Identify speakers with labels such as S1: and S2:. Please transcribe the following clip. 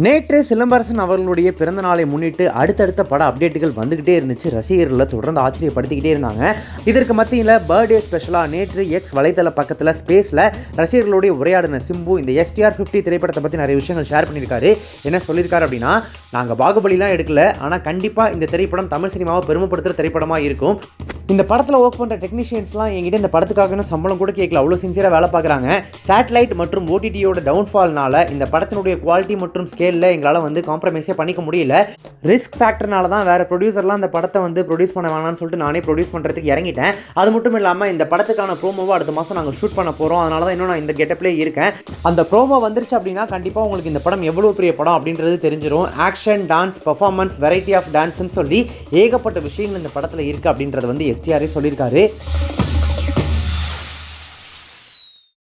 S1: நேற்று சிலம்பரசன் அவர்களுடைய பிறந்த நாளை முன்னிட்டு அடுத்தடுத்த பட அப்டேட்டுகள் வந்துகிட்டே இருந்துச்சு. ரசிகர்களை தொடர்ந்து ஆச்சரியப்படுத்திக்கிட்டே இருந்தாங்க. இதற்கு மத்தியில் பர்த்டே ஸ்பெஷலாக நேற்று எக்ஸ் வலைத்தள பக்கத்தில் ஸ்பேஸில் ரசிகர்களுடைய உரையாடின சிம்பு இந்த STR50 திரைப்படத்தை பற்றி நிறைய விஷயங்கள் ஷேர் பண்ணியிருக்காரு. என்ன சொல்லியிருக்காரு அப்படின்னா, நாங்கள் பாகுபலிலாம் எடுக்கல, ஆனால் கண்டிப்பாக இந்த திரைப்படம் தமிழ் சினிமாவை பெருமைப்படுத்துகிற திரைப்படமாக இருக்கும். இந்த படத்தில் ஒர்க் பண்ணுற டெக்னீஷியன்ஸ்லாம் என்கிட்ட இந்த படத்துக்காக சம்பளம் கூட கேட்கல, அவ்வளோ சின்சியராக வேலை பார்க்குறாங்க. சேட்டலைட் மற்றும் OTTயோட டவுன்ஃபால்னால இந்த படத்தினுடைய குவாலிட்டி மற்றும் ஸ்கேலில் எங்களால் காம்ப்ரமைஸே பண்ணிக்க முடியல. ரிஸ்க் ஃபேக்டர்னால தான் வேறு ப்ரொடியூசர்லாம் இந்த படத்தை ப்ரொடியூஸ் பண்ண வேணாம்னு சொல்லிட்டு நானே ப்ரொடியூஸ் பண்ணுறதுக்கு இறங்கிட்டேன். அது மட்டும் இல்லாமல் இந்த படத்துக்கான ப்ரோமோவை அடுத்த மாதம் நாங்கள் ஷூட் பண்ண போகிறோம். அதனால தான் இன்னும் நான் இந்த கெட்டப்லேயே இருக்கேன். அந்த ப்ரோமோ வந்துருச்சு அப்படின்னா கண்டிப்பாக உங்களுக்கு இந்த படம் எவ்வளோ பெரிய படம் அப்படின்றது தெரிஞ்சிடும். Action, dance, performance, variety of டான்ஸ்ன்னு சொல்லி ஏகப்பட்ட விஷயங்கள் இந்த படத்தில் இருக்குது அப்படின்றது STR சொல்லியிருக்காரு.